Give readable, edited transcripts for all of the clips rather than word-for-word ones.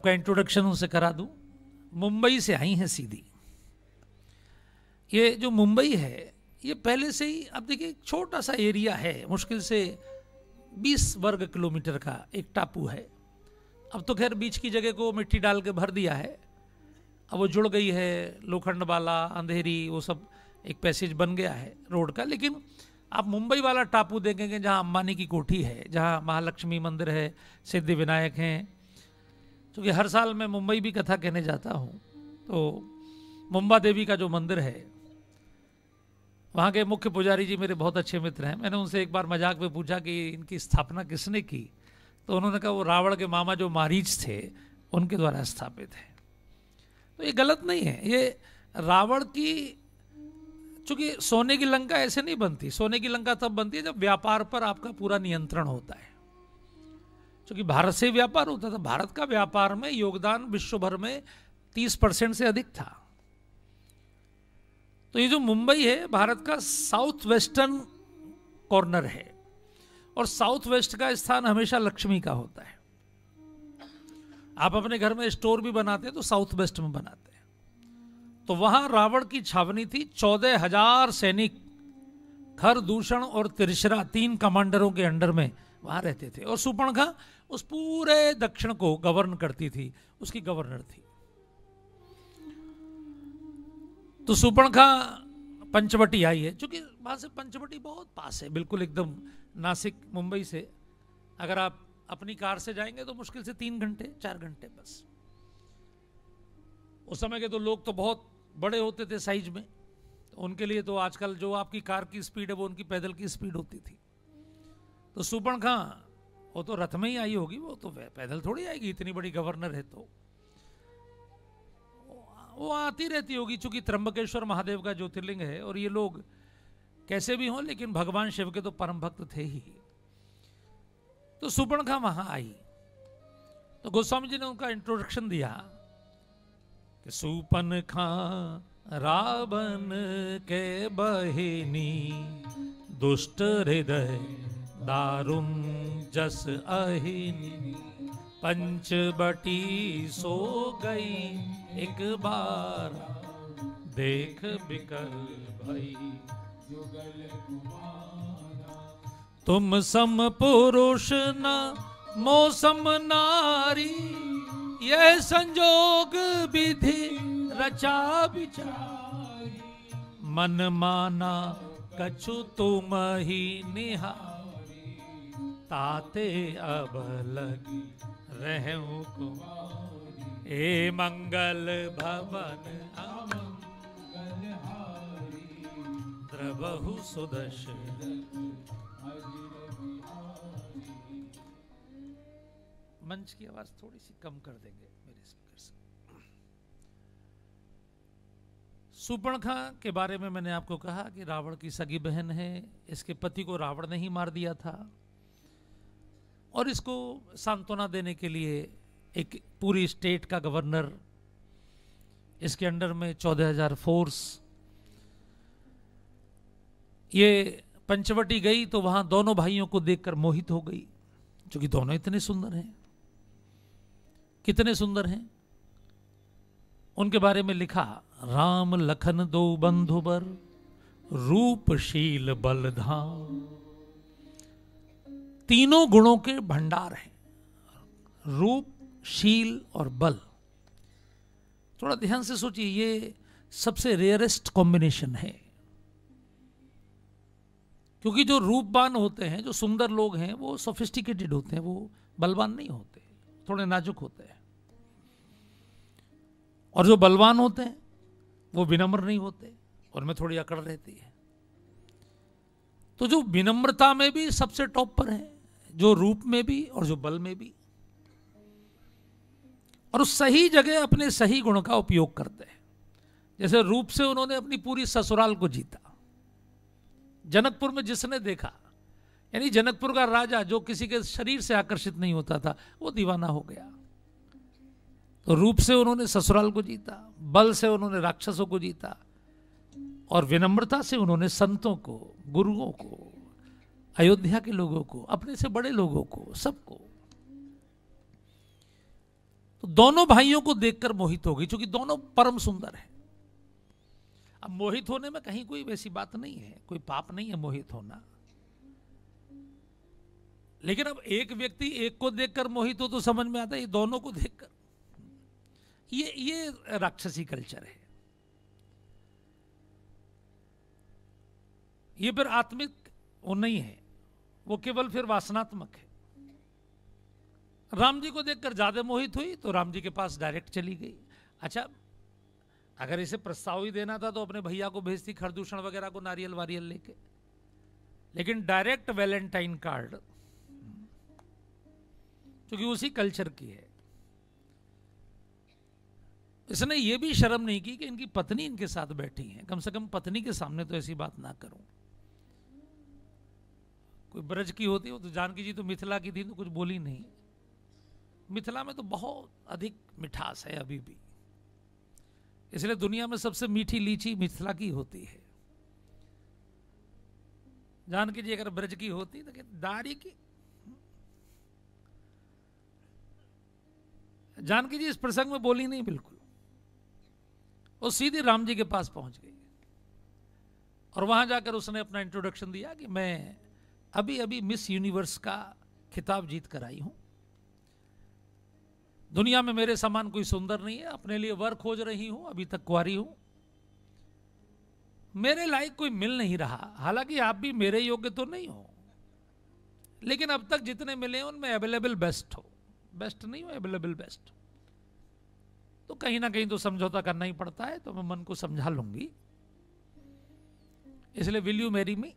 आपका इंट्रोडक्शन उनसे करा दूं। मुंबई से आई हैं सीधी। ये जो मुंबई है ये पहले से ही, अब देखिए, एक छोटा सा एरिया है, मुश्किल से 20 वर्ग किलोमीटर का एक टापू है। अब तो खैर बीच की जगह को मिट्टी डाल के भर दिया है, अब वो जुड़ गई है, लोखंड वाला, अंधेरी, वो सब एक पैसेज बन गया है रोड का। लेकिन आप मुंबई वाला टापू देखेंगे जहाँ अंबानी की कोठी है, जहाँ महालक्ष्मी मंदिर है, सिद्धि विनायक हैं। क्योंकि हर साल मैं मुंबई भी कथा कहने जाता हूँ, तो मुंबा देवी का जो मंदिर है, वहाँ के मुख्य पुजारी जी मेरे बहुत अच्छे मित्र हैं। मैंने उनसे एक बार मजाक में पूछा कि इनकी स्थापना किसने की, तो उन्होंने कहा वो रावण के मामा जो मारीच थे उनके द्वारा स्थापित है। तो ये गलत नहीं है। ये रावण की, चूंकि सोने की लंका ऐसे नहीं बनती, सोने की लंका तब बनती है जब व्यापार पर आपका पूरा नियंत्रण होता है। क्योंकि भारत से व्यापार होता था, भारत का व्यापार में योगदान विश्व भर में 30% से अधिक था। तो ये जो मुंबई है भारत का साउथ वेस्टर्न कॉर्नर है, और साउथ वेस्ट का स्थान हमेशा लक्ष्मी का होता है। आप अपने घर में स्टोर भी बनाते हैं तो साउथ वेस्ट में बनाते हैं। तो वहां रावण की छावनी थी, 14,000 सैनिक खर, दूषण और तिरछरा 3 कमांडरों के अंडर में वहां रहते थे। और सुपर्णखा उस पूरे दक्षिण को गवर्न करती थी, उसकी गवर्नर थी। तो सुपर्णखा पंचवटी आई है, क्योंकि वहां से पंचवटी बहुत पास है, बिल्कुल एकदम नासिक मुंबई से अगर आप अपनी कार से जाएंगे तो मुश्किल से 3 घंटे 4 घंटे बस। उस समय के तो लोग तो बहुत बड़े होते थे साइज में, तो उनके लिए तो आजकल जो आपकी कार की स्पीड है वो उनकी पैदल की स्पीड होती थी। तो सुपर्णखा वो तो रथ में ही आई होगी, वो तो पैदल थोड़ी आएगी, इतनी बड़ी गवर्नर है तो वो आती रहती होगी। चूंकि त्र्यंबकेश्वर महादेव का ज्योतिर्लिंग है, और ये लोग कैसे भी हों लेकिन भगवान शिव के तो परम भक्त थे ही। तो सुपर्णखा वहां आई, तो गोस्वामी जी ने उनका इंट्रोडक्शन दिया कि सुपर्णखा रावण के बहिनी, दुष्ट हृदय दारुण जस अहिनी, पंचवटी सो गई एक बार, देख बिकल भई तुम सम पुरुष न मौसम नारी, यह संजोग विधि रचा विचारी, मन माना कछु तुम ही निहारी, ताते अब लगी रहूं कुमारी, ए मंगल भवन द्रवहु सुदर्शन। मंच की आवाज थोड़ी सी कम कर देंगे मेरे स्पीकर से। सुपर्णखा के बारे में मैंने आपको कहा कि रावण की सगी बहन है, इसके पति को रावण ने ही मार दिया था, और इसको सांत्वना देने के लिए एक पूरी स्टेट का गवर्नर, इसके अंडर में 14,000 फोर्स। ये पंचवटी गई तो वहां दोनों भाइयों को देखकर मोहित हो गई, क्योंकि दोनों इतने सुंदर हैं। कितने सुंदर हैं उनके बारे में लिखा, राम लखन दो बंधुबर, रूपशील बलधाम, तीनों गुणों के भंडार हैं, रूप, शील और बल। थोड़ा ध्यान से सोचिए, ये सबसे रेयरेस्ट कॉम्बिनेशन है। क्योंकि जो रूपवान होते हैं, जो सुंदर लोग हैं, वो सोफिस्टिकेटेड होते हैं, वो बलवान नहीं होते, थोड़े नाजुक होते हैं। और जो बलवान होते हैं वो विनम्र नहीं होते, उनमें थोड़ी अकड़ रहती है। तो जो विनम्रता में भी सबसे टॉप पर है, जो रूप में भी और जो बल में भी, और उस सही जगह अपने सही गुण का उपयोग करते हैं। जैसे रूप से उन्होंने अपनी पूरी ससुराल को जीता। जनकपुर में जिसने देखा, यानी जनकपुर का राजा जो किसी के शरीर से आकर्षित नहीं होता था, वो दीवाना हो गया। तो रूप से उन्होंने ससुराल को जीता, बल से उन्होंने राक्षसों को जीता, और विनम्रता से उन्होंने संतों को, गुरुओं को, अयोध्या के लोगों को, अपने से बड़े लोगों को, सबको। तो दोनों भाइयों को देखकर मोहित हो गई, क्योंकि दोनों परम सुंदर हैं। अब मोहित होने में कहीं कोई वैसी बात नहीं है, कोई पाप नहीं है मोहित होना। लेकिन अब एक व्यक्ति एक को देखकर मोहित हो तो समझ में आता है ये दोनों को देखकर, ये राक्षसी कल्चर है। ये फिर आत्मिक वो नहीं है, वो केवल फिर वासनात्मक है। राम जी को देखकर ज्यादा मोहित हुई तो राम जी के पास डायरेक्ट चली गई। अच्छा, अगर इसे प्रस्ताव ही देना था तो अपने भैया को भेजती खरदूषण वगैरह को, नारियल वारियल लेके, लेकिन डायरेक्ट वैलेंटाइन कार्ड, क्योंकि उसी कल्चर की है। इसने ये भी शर्म नहीं की कि इनकी पत्नी इनके साथ बैठी है, कम से कम पत्नी के सामने तो ऐसी बात ना करूं। कोई ब्रज की होती हो तो, जानकी जी तो मिथिला की थी तो कुछ बोली नहीं। मिथिला में तो बहुत अधिक मिठास है अभी भी, इसलिए दुनिया में सबसे मीठी लीची मिथिला की होती है। जानकी जी अगर ब्रज की होती तो दारी की। जानकी जी इस प्रसंग में बोली नहीं बिल्कुल, वो सीधी राम जी के पास पहुंच गई और वहां जाकर उसने अपना इंट्रोडक्शन दिया कि मैं अभी अभी मिस यूनिवर्स का खिताब जीत कर आई हूं। दुनिया में मेरे समान कोई सुंदर नहीं है, अपने लिए वर खोज रही हूं, अभी तक कुंवारी हूं, मेरे लायक कोई मिल नहीं रहा। हालांकि आप भी मेरे योग्य तो नहीं हो, लेकिन अब तक जितने मिले हैं उनमें अवेलेबल बेस्ट हो। बेस्ट नहीं हो, अवेलेबल बेस्ट। तो कहीं ना कहीं तो समझौता करना ही पड़ता है, तो मैं मन को समझा लूंगी। इसलिए विल यू मैरी मी।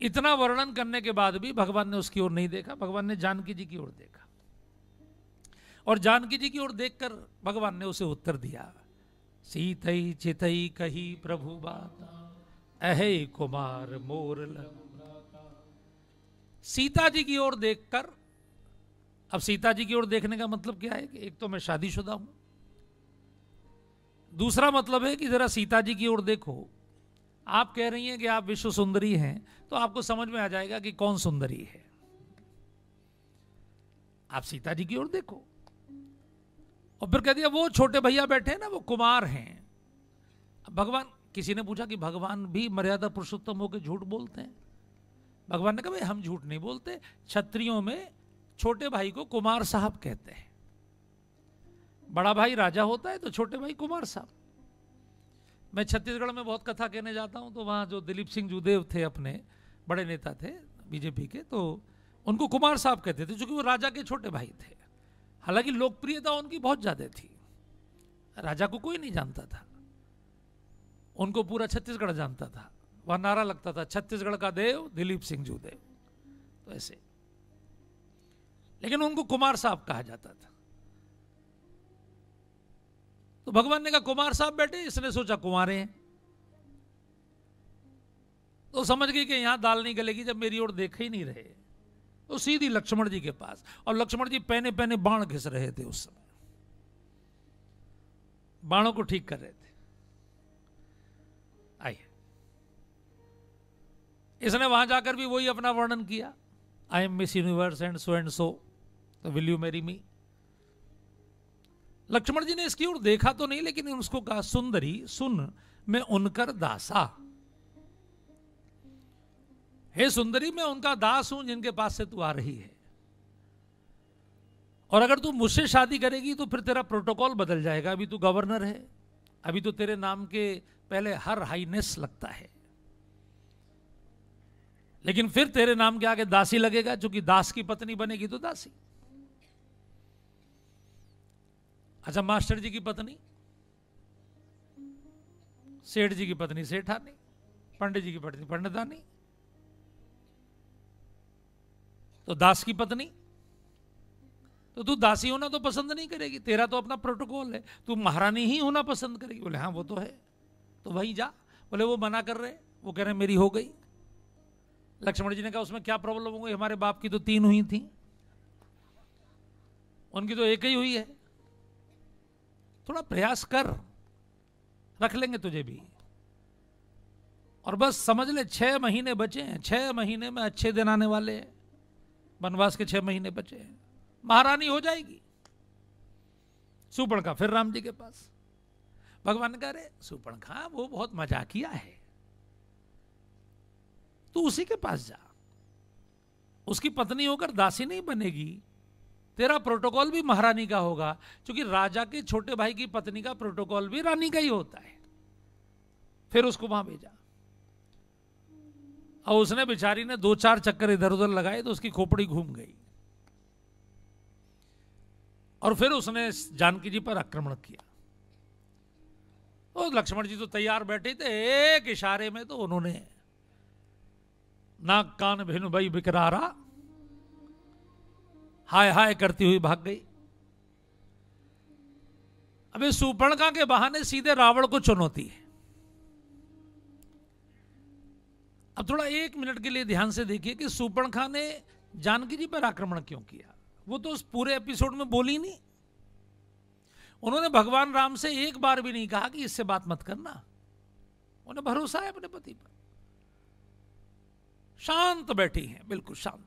इतना वर्णन करने के बाद भी भगवान ने उसकी ओर नहीं देखा, भगवान ने जानकी जी की ओर देखा। और जानकी जी की ओर देखकर भगवान ने उसे उत्तर दिया, सीतई चितई कही प्रभु बात, अहे कुमार मोर लग। सीता जी की ओर देखकर, अब सीता जी की ओर देखने का मतलब क्या है कि एक तो मैं शादीशुदा हूं, दूसरा मतलब है कि जरा सीता जी की ओर देखो। आप कह रही हैं कि आप विश्व सुंदरी हैं, तो आपको समझ में आ जाएगा कि कौन सुंदरी है। आप सीता जी की ओर देखो। और फिर कह दिया वो छोटे भैया बैठे हैं ना, वो कुमार हैं। भगवान, किसी ने पूछा कि भगवान भी मर्यादा पुरुषोत्तम होकर झूठ बोलते हैं? भगवान ने कहा भाई हम झूठ नहीं बोलते, क्षत्रियों में छोटे भाई को कुमार साहब कहते हैं। बड़ा भाई राजा होता है तो छोटे भाई कुमार साहब। मैं छत्तीसगढ़ में बहुत कथा कहने जाता हूं, तो वहां जो दिलीप सिंह जूदेव थे, अपने बड़े नेता थे बीजेपी के, तो उनको कुमार साहब कहते थे, क्योंकि वो राजा के छोटे भाई थे। हालांकि लोकप्रियता उनकी बहुत ज्यादा थी, राजा को कोई नहीं जानता था, उनको पूरा छत्तीसगढ़ जानता था। वह नारा लगता था, छत्तीसगढ़ का देव दिलीप सिंह जूदेव, तो ऐसे। लेकिन उनको कुमार साहब कहा जाता था। तो भगवान ने कहा कुमार साहब बैठे, इसने सोचा कुंवारे हैं, तो समझ गई कि यहां दाल नहीं गलेगी जब मेरी ओर देख ही नहीं रहे। तो सीधी लक्ष्मण जी के पास, और लक्ष्मण जी पहने पहने बाण घिस रहे थे उस समय, बाणों को ठीक कर रहे थे। आइए, इसने वहां जाकर भी वही अपना वर्णन किया, I am Miss Universe and so, तो will you marry me. Lakshman ji ने इसकी ओर देखा तो नहीं, लेकिन उसको कहा सुंदरी सुन मैं उनकर दासा। हे सुंदरी, मैं उनका दास हूं जिनके पास से तू आ रही है, और अगर तू मुझसे शादी करेगी तो फिर तेरा प्रोटोकॉल बदल जाएगा। अभी तू गवर्नर है, अभी तो तेरे नाम के पहले हर हाईनेस लगता है, लेकिन फिर तेरे नाम के आगे दासी लगेगा, क्योंकि दास की पत्नी बनेगी तो दासी। अच्छा, मास्टर जी की पत्नी सेठ जी की पत्नी सेठानी, पंडित जी की पत्नी पंडितानी, तो दास की पत्नी, तो तू दासी होना तो पसंद नहीं करेगी, तेरा तो अपना प्रोटोकॉल है, तू महारानी ही होना पसंद करेगी। बोले हाँ वो तो है, तो वही जा। बोले वो मना कर रहे, वो कह रहे मेरी हो गई। लक्ष्मण जी ने कहा उसमें क्या प्रॉब्लम हो गई, हमारे बाप की तो 3 हुई थी, उनकी तो 1 ही हुई है, थोड़ा प्रयास कर, रख लेंगे तुझे भी। और बस समझ ले 6 महीने बचे हैं, 6 महीने में अच्छे दिन आने वाले हैं, वनवास के 6 महीने बचे हैं। महारानी हो जाएगी। सूर्पणखा फिर राम जी के पास। भगवान ने कहा, अरे सूर्पणखा वो बहुत मजाकिया है, तू उसी के पास जा, उसकी पत्नी होकर दासी नहीं बनेगी, तेरा प्रोटोकॉल भी महारानी का होगा, क्योंकि राजा के छोटे भाई की पत्नी का प्रोटोकॉल भी रानी का ही होता है। फिर उसको वहां भेजा और उसने बेचारी ने 2-4 चक्कर इधर उधर लगाए तो उसकी खोपड़ी घूम गई और फिर उसने जानकी जी पर आक्रमण किया। और लक्ष्मण जी तो तैयार बैठे थे, एक इशारे में तो उन्होंने नाक कान भिन्न भई बिकरारा हाय हाय करती हुई भाग गई। अबे सूर्पणखा के बहाने सीधे रावण को चुनौती है। अब थोड़ा 1 मिनट के लिए ध्यान से देखिए कि सूर्पणखा ने जानकी जी पर आक्रमण क्यों किया। वो तो उस पूरे एपिसोड में बोली नहीं। उन्होंने भगवान राम से एक बार भी नहीं कहा कि इससे बात मत करना। उन्हें भरोसा है अपने पति पर। शांत बैठी हैं, बिल्कुल शांत।